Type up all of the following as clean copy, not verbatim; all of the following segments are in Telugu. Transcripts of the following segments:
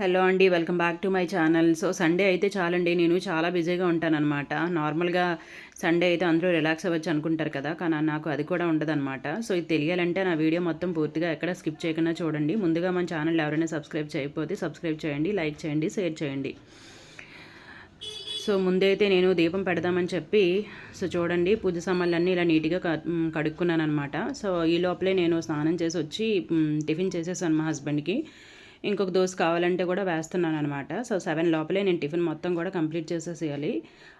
హలో అండి, welcome back to my channel. So Sunday అయితే చాలండి, నేను చాలా బిజీగా ఉంటానన్నమాట. నార్మల్గా సండే అయితే అందరూ రిలాక్స్ అవ్వచ్చు అనుకుంటారు కదా, కానీ నాకు అది కూడా ఉండదన్నమాట. సో ఇది తెలియాలంటే నా వీడియో మొత్తం పూర్తిగా ఎక్కడ స్కిప్ చేయకుండా చూడండి. ముందుగా మన ఛానల్ ఎవరైనా సబ్స్క్రైబ్ చేయకపోతే సబ్స్క్రైబ్ చేయండి, లైక్ చేయండి, షేర్ చేయండి. సో ముందైతే నేను దీపం పెడదామని చెప్పి చూడండి పూజ సామాన్లన్నీ ఇలా నీట్గా కడుక్కున్నాను అనమాట. సో ఈ లోపలే నేను స్నానం చేసి వచ్చి టిఫిన్ చేసేసాను మా హస్బెండ్కి. ఇంకొక దోశ కావాలంటే కూడా వేస్తున్నాను అనమాట. సో 7 లోపలే నేను టిఫిన్ మొత్తం కూడా కంప్లీట్ చేసేసేయాలి.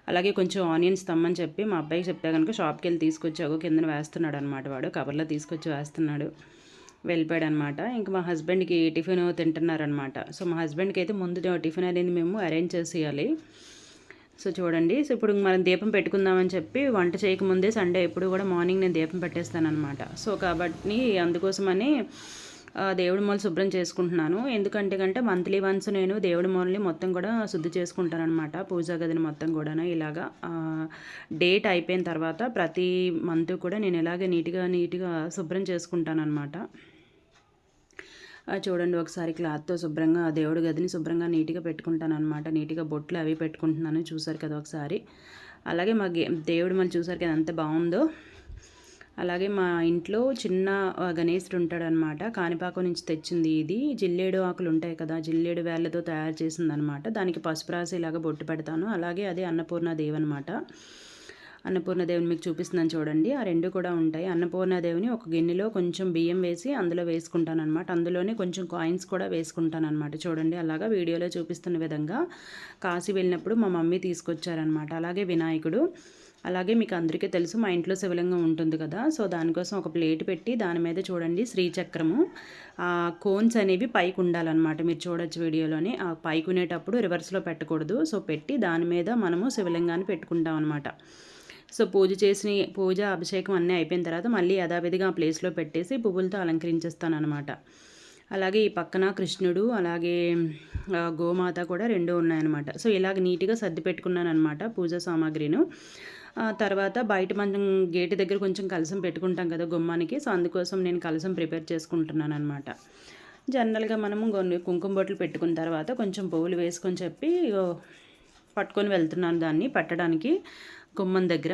అలాగే కొంచెం ఆనియన్స్ తమ్మని చెప్పి మా అబ్బాయికి చెప్తే కనుక షాప్కి వెళ్ళి తీసుకొచ్చావు కిందన వేస్తున్నాడు అనమాట. వాడు కవర్లో తీసుకొచ్చి వేస్తున్నాడు, వెళ్ళిపోయాడు అనమాట. ఇంకా మా హస్బెండ్కి టిఫిన్ తింటున్నారనమాట. సో మా హస్బెండ్కి అయితే ముందు టిఫిన్ అనేది మేము అరేంజ్ చేసేయాలి. సో చూడండి, సో ఇప్పుడు మనం దీపం పెట్టుకుందామని చెప్పి వంట చేయకముందే సండే ఎప్పుడు కూడా మార్నింగ్ నేను దీపం పెట్టేస్తాను అనమాట. సో కాబట్టి అందుకోసమని దేవుడి మూల శుభ్రం చేసుకుంటున్నాను. ఎందుకంటే మంత్లీ వన్స్ నేను దేవుడి మూలని మొత్తం కూడా శుద్ధి చేసుకుంటాను అనమాట. పూజా గదిని మొత్తం కూడా ఇలాగా డేట్ అయిపోయిన తర్వాత ప్రతి మంత్ కూడా నేను ఇలాగే నీట్గా శుభ్రం చేసుకుంటాను అనమాట. చూడండి, ఒకసారి క్లాత్తో శుభ్రంగా దేవుడి గదిని శుభ్రంగా నీట్గా పెట్టుకుంటాను అనమాట. నీట్గా బొట్లు అవి పెట్టుకుంటున్నాను, చూసారు కదా ఒకసారి. అలాగే మా దేవుడు మళ్ళీ చూసారు కదా ఎంత బాగుందో. అలాగే మా ఇంట్లో చిన్న గణేశుడు ఉంటాడనమాట. కాణిపాకం నుంచి తెచ్చింది ఇది. జిల్లేడు ఆకులు ఉంటాయి కదా, జిల్లేడు వేళ్ళతో తయారు చేసిందనమాట. దానికి పసుపు రాసి ఇలాగ బొట్టు పెడతాను. అలాగే అదే అన్నపూర్ణాదేవి అనమాట. అన్నపూర్ణదేవిని మీకు చూపిస్తున్నాను చూడండి. ఆ రెండు కూడా ఉంటాయి. అన్నపూర్ణదేవిని ఒక గిన్నెలో కొంచెం బియ్యం వేసి అందులో వేసుకుంటాను అనమాట. అందులోనే కొంచెం కాయిన్స్ కూడా వేసుకుంటాను అనమాట. చూడండి, అలాగా వీడియోలో చూపిస్తున్న విధంగా కాశీ వెళ్ళినప్పుడు మా మమ్మీ తీసుకొచ్చారనమాట. అలాగే వినాయకుడు, అలాగే మీకు అందరికీ తెలుసు మా ఇంట్లో శివలింగం ఉంటుంది కదా. సో దానికోసం ఒక ప్లేట్ పెట్టి దాని మీద చూడండి శ్రీచక్రము, కోన్స్ అనేవి పైకి ఉండాలన్నమాట. మీరు చూడొచ్చు వీడియోలోని. ఆ పైకి ఉండేటప్పుడు రివర్స్లో పెట్టకూడదు. సో పెట్టి దాని మీద మనము శివలింగాన్ని పెట్టుకుంటాం అనమాట. సో పూజ అభిషేకం అన్నీ అయిపోయిన తర్వాత మళ్ళీ యథావిధిగా ఆ ప్లేస్లో పెట్టేసి పువ్వులతో అలంకరించేస్తాను అనమాట. అలాగే ఈ పక్కన కృష్ణుడు, అలాగే గోమాత కూడా రెండు ఉన్నాయన్నమాట. సో ఇలాగ నీట్గా సర్ది పెట్టుకున్నాను అనమాట పూజా సామాగ్రిను. తర్వాత బయట మనం గేటు దగ్గర కొంచెం కలసం పెట్టుకుంటాం కదా గుమ్మానికి. సో అందుకోసం నేను కలసం ప్రిపేర్ చేసుకుంటున్నాను అనమాట. జనరల్గా మనము కుంకుమ బొట్లు పెట్టుకున్న తర్వాత కొంచెం పువ్వులు వేసుకొని చెప్పి పట్టుకొని వెళ్తున్నాను దాన్ని పట్టడానికి గుమ్మం దగ్గర.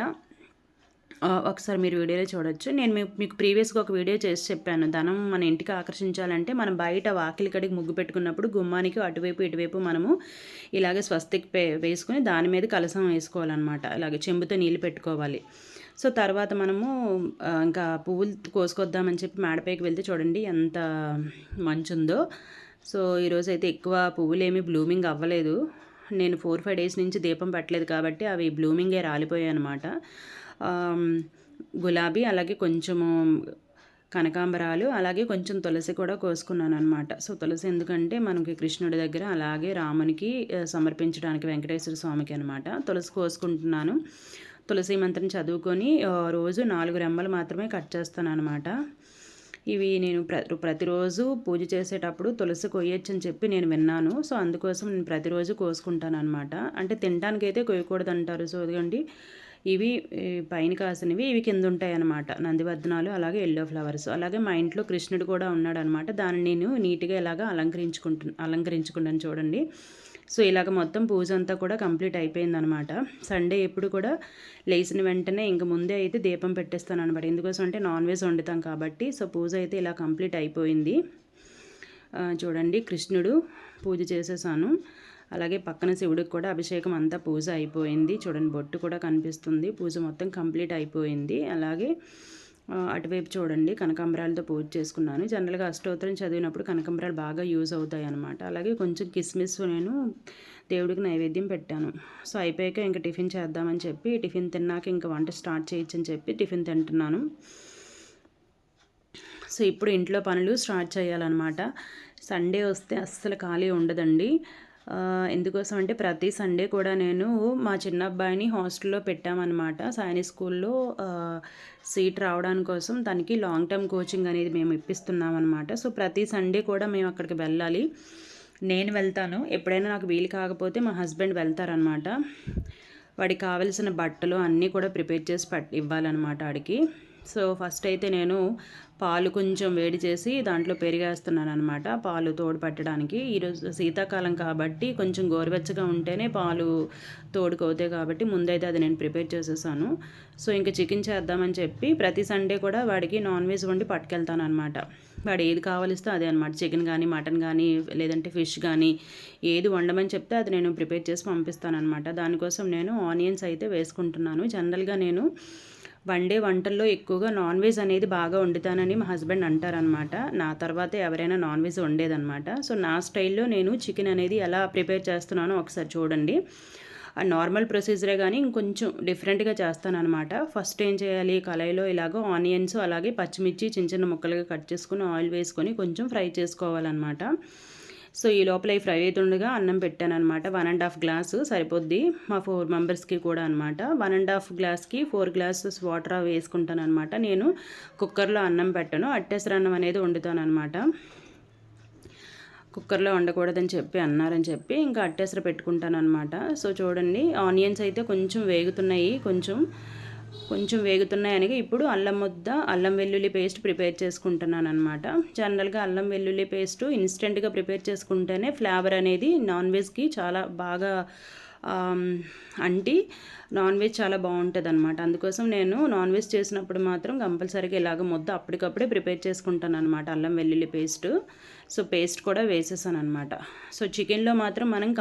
ఒకసారి మీరు వీడియోలో చూడొచ్చు. నేను మీకు ప్రీవియస్గా ఒక వీడియో చేసి చెప్పాను, ధనం మన ఇంటికి ఆకర్షించాలంటే మనం బయట వాకిలి కడిగి ముగ్గు పెట్టుకున్నప్పుడు గుమ్మానికి అటువైపు ఇటువైపు మనము ఇలాగే స్వస్తిక్ వేసుకుని దాని మీద కలసం వేసుకోవాలన్నమాట. ఇలాగే చెంబుతో నీళ్ళు పెట్టుకోవాలి. సో తర్వాత మనము ఇంకా పువ్వులు కోసుకొద్దామని చెప్పి మేడపైకి వెళ్తే చూడండి ఎంత మంచు ఉందో. సో ఈరోజు అయితే ఎక్కువ పువ్వులు ఏమీ బ్లూమింగ్ అవ్వలేదు. నేను 4-5 డేస్ నుంచి దీపం పెట్టలేదు కాబట్టి అవి బ్లూమింగే రాలిపోయాయి అనమాట. గులాబీ, అలాగే కొంచెము కనకాంబరాలు, అలాగే కొంచెం తులసి కూడా కోసుకున్నాను అనమాట. సో తులసి ఎందుకంటే మనకి కృష్ణుడి దగ్గర, అలాగే రామునికి సమర్పించడానికి వెంకటేశ్వర స్వామికి అనమాట. తులసి కోసుకుంటున్నాను. తులసి మంత్రం చదువుకొని రోజు 4 రెమ్మలు మాత్రమే కట్ చేస్తాను అనమాట. ఇవి నేను ప్రతిరోజు పూజ చేసేటప్పుడు తులసి కొయ్యొచ్చు అని చెప్పి నేను విన్నాను. సో అందుకోసం నేను ప్రతిరోజు కోసుకుంటాను అనమాట. అంటే తినడానికైతే కొయ్యకూడదు అంటారు. సో ఎందుకంటే ఇవి పైన కాసినవి, ఇవి కింద ఉంటాయి అన్నమాట. నందివర్ధనాలు, అలాగే ఎల్లో ఫ్లవర్స్. అలాగే మా ఇంట్లో కృష్ణుడు కూడా ఉన్నాడు అనమాట. దాన్ని నేను నీట్గా ఇలాగా అలంకరించుకుంటాను చూడండి. సో ఇలాగ మొత్తం పూజ అంతా కూడా కంప్లీట్ అయిపోయిందనమాట. సండే ఎప్పుడు కూడా లేచిన వెంటనే ఇంక ముందే అయితే దీపం పెట్టేస్తాను అనమాట. ఎందుకోసం అంటే నాన్ వెజ్ వండుతాం కాబట్టి. సో పూజ అయితే ఇలా కంప్లీట్ అయిపోయింది. చూడండి, కృష్ణుడు పూజ చేసేసాను. అలాగే పక్కన శివుడికి కూడా అభిషేకం అంతా పూజ అయిపోయింది. చూడండి, బొట్టు కూడా కనిపిస్తుంది. పూజ మొత్తం కంప్లీట్ అయిపోయింది. అలాగే అటువైపు చూడండి కనకాంబరాలతో పూజ చేసుకున్నాను. జనరల్గా అష్టోత్తరం చదివినప్పుడు కనకాంబరాలు బాగా యూజ్ అవుతాయి అనమాట. అలాగే కొంచెం కిస్మిస్ నేను దేవుడికి నైవేద్యం పెట్టాను. సో అయిపోయాక ఇంకా టిఫిన్ చేద్దామని చెప్పి, టిఫిన్ తిన్నాక ఇంకా వంట స్టార్ట్ చేయొచ్చని చెప్పి టిఫిన్ తింటున్నాను. సో ఇప్పుడు ఇంట్లో పనులు స్టార్ట్ చేయాలన్నమాట. సండే వస్తే అస్సలు ఖాళీ ఉండదండి. ఎందుకోసం అంటే ప్రతి సండే కూడా నేను మా చిన్న అబ్బాయిని హాస్టల్లో పెట్టామన్నమాట. సైనిక్ స్కూల్లో సీట్ రావడానికి కోసం తనకి లాంగ్ టర్మ్ కోచింగ్ అనేది మేము ఇప్పిస్తున్నాం అనమాట. సో ప్రతి సండే కూడా మేము అక్కడికి వెళ్ళాలి. నేను వెళ్తాను, ఎప్పుడైనా నాకు వీలు కాకపోతే మా హస్బెండ్ వెళ్తారనమాట. వాడికి కావలసిన బట్టలు అన్నీ కూడా ప్రిపేర్ చేసి ఇవ్వాలన్నమాట వాడికి. సో ఫస్ట్ అయితే నేను పాలు కొంచెం వేడి చేసి దాంట్లో పెరిగేస్తున్నాను అనమాట, పాలు తోడు పెట్టడానికి. ఈరోజు శీతాకాలం కాబట్టి కొంచెం గోరువెచ్చగా ఉంటేనే పాలు తోడుకవుతాయి కాబట్టి ముందైతే అది నేను ప్రిపేర్ చేసేసాను. సో ఇంకా చికెన్ చేద్దామని చెప్పి ప్రతి సండే కూడా వాడికి నాన్ వెజ్ వండి పట్టుకెళ్తాను అనమాట. వాడు ఏది కావాలిస్తే అదే అనమాట, చికెన్ కానీ మటన్ కానీ లేదంటే ఫిష్ కానీ ఏది వండమని చెప్తే అది నేను ప్రిపేర్ చేసి పంపిస్తాను అనమాట. దానికోసం నేను ఆనియన్స్ అయితే వేసుకుంటున్నాను. జనరల్గా నేను వండే వంటల్లో ఎక్కువగా నాన్ వెజ్ అనేది బాగా వండుతానని మా హస్బెండ్ అంటారనమాట. నా తర్వాత ఎవరైనా నాన్ వెజ్ వండేదనమాట. సో నా స్టైల్లో నేను చికెన్ అనేది ఎలా ప్రిపేర్ చేస్తున్నానో ఒకసారి చూడండి. ఆ నార్మల్ ప్రొసీజరే కానీ ఇంకొంచెం డిఫరెంట్గా చేస్తానన్నమాట. ఫస్ట్ ఏం చేయాలి, కళాయిలో ఇలాగో ఆనియన్స్ అలాగే పచ్చిమిర్చి చిన్న చిన్న ముక్కలుగా కట్ చేసుకుని ఆయిల్ వేసుకొని కొంచెం ఫ్రై చేసుకోవాలన్నమాట. సో ఈ లోపల ఈ ఫ్రై అవుతుండగా అన్నం పెట్టాను అనమాట. 1.5 గ్లాసు సరిపోద్ది మా 4 మెంబర్స్కి కూడా అనమాట. 1.5 గ్లాస్కి 4 గ్లాసెస్ వాటర్ వేసుకుంటాను అనమాట. నేను కుక్కర్లో అన్నం పెట్టను, అట్టేసరన్నం అనేది వండుతాను అనమాట. కుక్కర్లో వండకూడదని చెప్పి అన్నారని చెప్పి ఇంకా అట్టేసర పెట్టుకుంటాను అనమాట. సో చూడండి, ఆనియన్స్ అయితే కొంచెం వేగుతున్నాయి, కొంచెం వేగుతున్నాయని ఇప్పుడు అల్లం వెల్లుల్లి పేస్ట్ ప్రిపేర్ చేసుకుంటున్నాను అనమాట. జనరల్గా అల్లం వెల్లుల్లి పేస్ట్ ఇన్స్టెంట్గా ప్రిపేర్ చేసుకుంటేనే ఫ్లేవర్ అనేది నాన్ వెజ్కి చాలా బాగా నాన్ వెజ్ చాలా బాగుంటుంది అనమాట. అందుకోసం నేను నాన్ వెజ్ చేసినప్పుడు మాత్రం కంపల్సరీగా ఇలాగ ముద్ద అప్పటికప్పుడే ప్రిపేర్ చేసుకుంటాను అనమాట, అల్లం వెల్లుల్లి పేస్ట్. సో పేస్ట్ కూడా వేసేసాను అనమాట. సో చికెన్లో మాత్రం మనం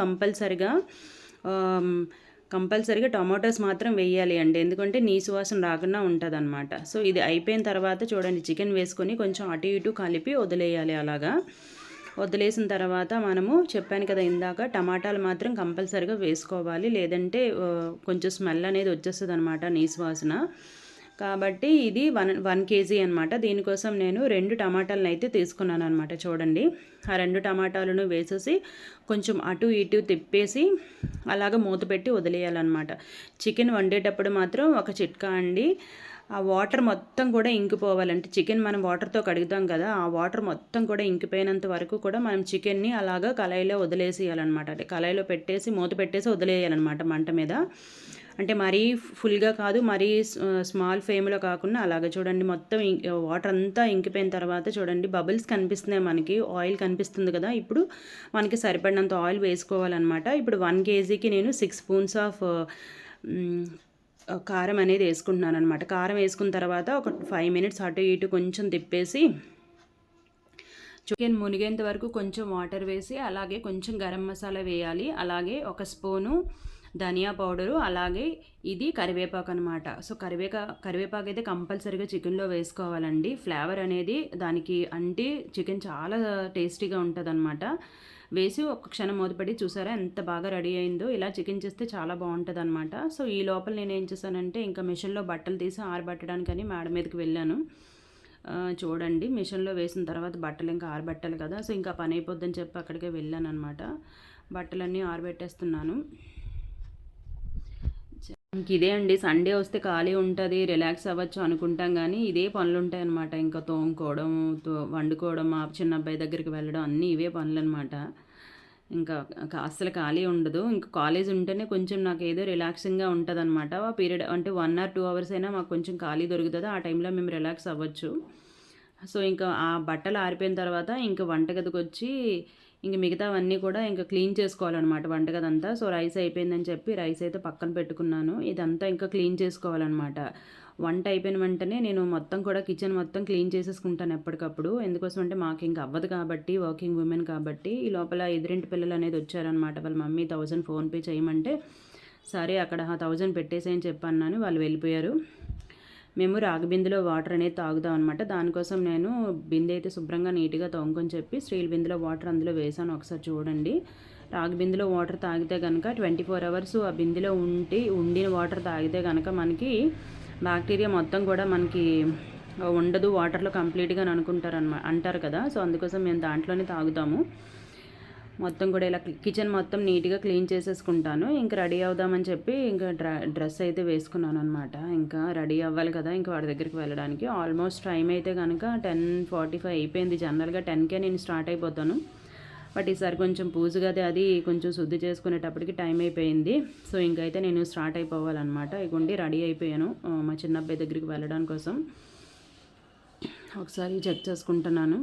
కంపల్సరీగా టమాటోస్ మాత్రం వేయాలి అండి, ఎందుకంటే నీసు వాసన రాకుండా ఉంటుంది అనమాట. సో ఇది అయిపోయిన తర్వాత చూడండి, చికెన్ వేసుకొని కొంచెం అటు ఇటు కలిపి వదిలేయాలి. అలాగా వదిలేసిన తర్వాత మనము చెప్పాను కదా ఇందాక, టమాటాలు మాత్రం కంపల్సరీగా వేసుకోవాలి, లేదంటే కొంచెం స్మెల్ అనేది వచ్చేస్తుంది అనమాట, నీసు వాసన. కాబట్టి ఇది 1 కేజీ అనమాట. దీనికోసం నేను 2 టమాటాలను అయితే తీసుకున్నాను అనమాట. చూడండి, ఆ 2 టమాటాలను వేసేసి కొంచెం అటు ఇటు తిప్పేసి అలాగ మూత పెట్టి వదిలేయాలన్నమాట. చికెన్ వండేటప్పుడు మాత్రం ఒక చిట్కా అండి, ఆ వాటర్ మొత్తం కూడా ఇంకిపోవాలంటే, చికెన్ మనం వాటర్తో కడుగుతాం కదా, ఆ వాటర్ మొత్తం కూడా ఇంకిపోయినంత వరకు కూడా మనం చికెన్ని అలాగా కళాయిలో వదిలేసేయాలన్నమాట. అంటే కళాయిలో పెట్టేసి మూత పెట్టేసి వదిలేయాలన్నమాట మంట మీద. అంటే మరీ ఫుల్గా కాదు, మరీ స్మాల్ ఫ్లేమ్లో కాకుండా అలాగ చూడండి, మొత్తం వాటర్ అంతా ఇంకిపోయిన తర్వాత చూడండి బబుల్స్ కనిపిస్తున్నాయి మనకి, ఆయిల్ కనిపిస్తుంది కదా. ఇప్పుడు మనకి సరిపడినంత ఆయిల్ వేసుకోవాలన్నమాట. ఇప్పుడు 1 కేజీకి నేను 6 స్పూన్స్ ఆఫ్ కారం అనేది వేసుకుంటున్నాను అనమాట. కారం వేసుకున్న తర్వాత ఒక 5 మినిట్స్ అటు ఇటు కొంచెం తిప్పేసి చికెన్ మునిగేంత వరకు కొంచెం వాటర్ వేసి అలాగే కొంచెం గరం మసాలా వేయాలి, అలాగే 1 స్పూను ధనియా పౌడరు, అలాగే ఇది కరివేపాకు అనమాట. సో కరివేపాకు అయితే కంపల్సరీగా చికెన్లో వేసుకోవాలండి. ఫ్లేవర్ అనేది దానికి అంటే చికెన్ చాలా టేస్టీగా ఉంటుంది అనమాట. వేసి ఒక క్షణం మూతపడి చూసారా ఎంత బాగా రెడీ అయిందో. ఇలా చికెన్ చేస్తే చాలా బాగుంటుంది అనమాట. సో ఈ లోపల నేను ఏం చేశానంటే ఇంకా మిషన్లో బట్టలు తీసి ఆరబెట్టడానికని మేడ మీదకి వెళ్ళాను. చూడండి, మిషన్లో వేసిన తర్వాత బట్టలు ఇంకా ఆరబెట్టాలి కదా. సో ఇంకా పని అయిపోద్దని చెప్పి అక్కడికే వెళ్ళాను అనమాట. బట్టలన్నీ ఆరబెట్టేస్తున్నాను. ఇంక ఇదే అండి, సండే వస్తే ఖాళీ ఉంటుంది, రిలాక్స్ అవ్వచ్చు అనుకుంటాం, కానీ ఇదే పనులు ఉంటాయి అనమాట. ఇంకా తోముకోవడం, వండుకోవడం, మా చిన్న అబ్బాయి దగ్గరికి వెళ్ళడం, అన్నీ ఇవే పనులు అనమాట. ఇంకా అస్సలు ఖాళీ ఉండదు. ఇంకా కాలేజ్ ఉంటేనే కొంచెం నాకు ఏదో రిలాక్సింగ్గా ఉంటుంది అనమాట. ఆ పీరియడ్ అంటే 1 or 2 అవర్స్ అయినా మాకు కొంచెం ఖాళీ దొరుకుతుంది, ఆ టైంలో మేము రిలాక్స్ అవ్వచ్చు. సో ఇంకా ఆ బట్టలు ఆరిపోయిన తర్వాత ఇంకా వంటగదికి వచ్చి ఇంక మిగతావన్నీ కూడా ఇంకా క్లీన్ చేసుకోవాలన్నమాట వంటగది అంతా. సో రైస్ అయిపోయిందని చెప్పి రైస్ అయితే పక్కన పెట్టుకున్నాను. ఇదంతా ఇంకా క్లీన్ చేసుకోవాలన్నమాట. వంట అయిపోయిన వెంటనే నేను మొత్తం కూడా కిచెన్ మొత్తం క్లీన్ చేసేసుకుంటాను ఎప్పటికప్పుడు. ఎందుకోసం అంటే మాకు ఇంకా అవ్వదు కాబట్టి, వర్కింగ్ ఉమెన్ కాబట్టి. ఈ లోపల ఎదురింటి పిల్లలు అనేది వచ్చారనమాట. వాళ్ళ మమ్మీ 1000 ఫోన్పే చేయమంటే సరే అక్కడ 1000 పెట్టేసేయని చెప్పన్నాను, వాళ్ళు వెళ్ళిపోయారు. మేము రాగి బిందెలో వాటర్ అనేది తాగుతాం అనమాట. దానికోసం నేను బిందె అయితే శుభ్రంగా నీట్గా తోముకొని చెప్పి స్టీల్ బిందెలో వాటర్ అందులో వేసాను. ఒకసారి చూడండి, రాగి బిందెలో వాటర్ తాగితే కనుక 24 అవర్స్ ఆ బిందెలో ఉండిన వాటర్ తాగితే కనుక మనకి బ్యాక్టీరియా మొత్తం కూడా మనకి ఉండదు వాటర్లో కంప్లీట్గా అంటారు కదా. సో అందుకోసం మేము దాంట్లోనే తాగుతాము. మొత్తం కూడా ఇలా కిచెన్ మొత్తం నీట్గా క్లీన్ చేసేసుకుంటాను. ఇంకా రెడీ అవుదామని చెప్పి ఇంకా డ్రెస్ అయితే వేసుకున్నాను అనమాట. ఇంకా రెడీ అవ్వాలి కదా ఇంకా వాడి దగ్గరికి వెళ్ళడానికి. ఆల్మోస్ట్ టైం అయితే కనుక 10:45 అయిపోయింది. జనరల్గా 10కే నేను స్టార్ట్ అయిపోతాను, బట్ ఈసారి కొంచెం పూజ గది అది కొంచెం శుద్ధి చేసుకునేటప్పటికి టైం అయిపోయింది. సో ఇంకైతే నేను స్టార్ట్ అయిపోవాలన్నమాట. ఇగుండి రెడీ అయిపోయాను మా చిన్న అబ్బాయి దగ్గరికి వెళ్ళడానికి కోసం. ఒకసారి చెక్ చేసుకుంటున్నాను.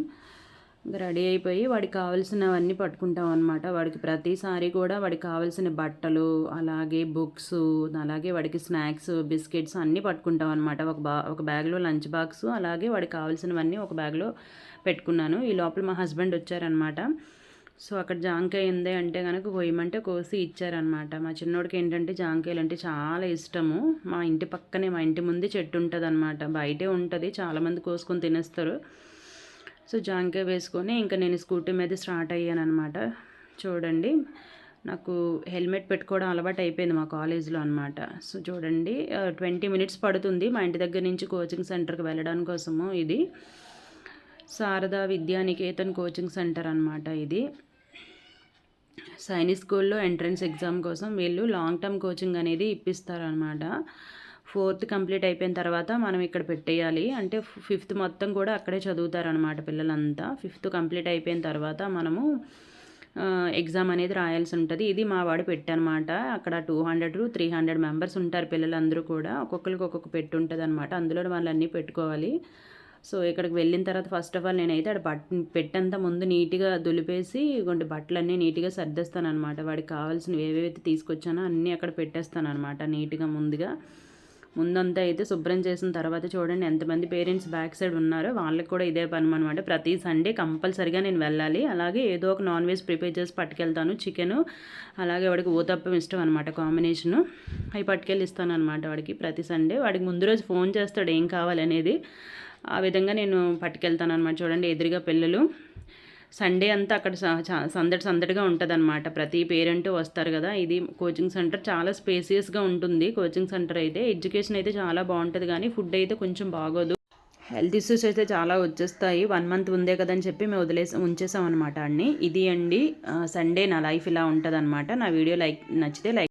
ఇంకా రెడీ అయిపోయి వాడికి కావాల్సినవన్నీ పట్టుకుంటాం అనమాట. వాడికి ప్రతిసారి కూడా వాడికి కావాల్సిన బట్టలు, అలాగే బుక్స్, అలాగే వాడికి స్నాక్స్, బిస్కెట్స్ అన్నీ పట్టుకుంటాం అనమాట. ఒక బ్యాగ్లో లంచ్ బాక్స్, అలాగే వాడికి కావాల్సినవన్నీ ఒక బ్యాగ్లో పెట్టుకున్నాను. ఈ లోపల మా హస్బెండ్ వచ్చారనమాట. సో అక్కడ జాంకాయ ఉంది అంటే కనుక కోయమంటే కోసి ఇచ్చారనమాట. మా చిన్నోడికి ఏంటంటే జాంకాయలు అంటే చాలా ఇష్టము. మా ఇంటి పక్కనే, మా ఇంటి ముందే చెట్టు ఉంటుంది అనమాట. బయటే ఉంటుంది, చాలామంది కోసుకొని తినేస్తారు. సో జాంకాయ వేసుకొని ఇంకా నేను స్కూటీ మీద స్టార్ట్ అయ్యాను అనమాట. చూడండి, నాకు హెల్మెట్ పెట్టుకోవడం అలవాటు అయిపోయింది మా కాలేజ్లో అనమాట. సో చూడండి, 20 మినిట్స్ పడుతుంది మా ఇంటి దగ్గర నుంచి కోచింగ్ సెంటర్కి వెళ్ళడానికి కోసము. ఇది శారదా విద్యానికేతన్ కోచింగ్ సెంటర్ అనమాట. ఇది సైనిక్ స్కూల్లో ఎంట్రన్స్ ఎగ్జామ్ కోసం వీళ్ళు లాంగ్ టర్మ్ కోచింగ్ అనేది ఇప్పిస్తారనమాట. 4th కంప్లీట్ అయిపోయిన తర్వాత మనం ఇక్కడ పెట్టేయాలి. అంటే 5th మొత్తం కూడా అక్కడే చదువుతారనమాట పిల్లలంతా. 5th కంప్లీట్ అయిపోయిన తర్వాత మనము ఎగ్జామ్ అనేది రాయాల్సి ఉంటుంది. ఇది మా వాడు పెట్టనమాట. అక్కడ 200-300 మెంబర్స్ ఉంటారు పిల్లలందరూ కూడా. ఒక్కొక్కరికి ఒక్కొక్క పెట్టి ఉంటుంది అనమాట. అందులో వాళ్ళన్నీ పెట్టుకోవాలి. సో ఇక్కడికి వెళ్ళిన తర్వాత ఫస్ట్ ఆఫ్ ఆల్ నేనైతే అక్కడ పెట్టంతా ముందు నీట్గా దులిపేసి కొన్ని బట్టలన్నీ నీట్గా సర్దేస్తాను అనమాట. వాడికి కావాల్సినవి ఏవేవైతే తీసుకొచ్చానో అన్నీ అక్కడ పెట్టేస్తాను అనమాట నీట్గా. ముందంతా అయితే శుభ్రం చేసిన తర్వాత చూడండి ఎంతమంది పేరెంట్స్ బ్యాక్ సైడ్ ఉన్నారో వాళ్ళకి కూడా ఇదే పని అనమాట. ప్రతి సండే కంపల్సరిగా నేను వెళ్ళాలి. అలాగే ఏదో ఒక నాన్ వెజ్ ప్రిపేర్ చేసి పట్టుకెళ్తాను. చికెను, అలాగే వాడికి ఊతప్పం ఇష్టం అనమాట కాంబినేషను. అవి పట్టుకెళ్ళి ఇస్తాను అనమాట వాడికి ప్రతి సండే. వాడికి ముందు రోజు ఫోన్ చేస్తాడు ఏం కావాలనేది. ఆ విధంగా నేను పట్టుకెళ్తాను అనమాట. చూడండి ఎదురుగా పిల్లలు. సండే అంతా అక్కడ సందడిగా ఉంటుంది అనమాట. ప్రతి పేరెంట్ వస్తారు కదా. ఇది కోచింగ్ సెంటర్ చాలా స్పేసియస్గా ఉంటుంది. కోచింగ్ సెంటర్ అయితే ఎడ్యుకేషన్ అయితే చాలా బాగుంటుంది, కానీ ఫుడ్ అయితే కొంచెం బాగోదు. హెల్త్ ఇష్యూస్ అయితే చాలా వచ్చేస్తాయి. 1 మంత్ ఉందే కదని చెప్పి మేము ఉంచేసాం అనమాట అన్ని. ఇది అండి సండే నా లైఫ్ ఇలా ఉంటుంది అనమాట. నా వీడియో నచ్చితే లైక్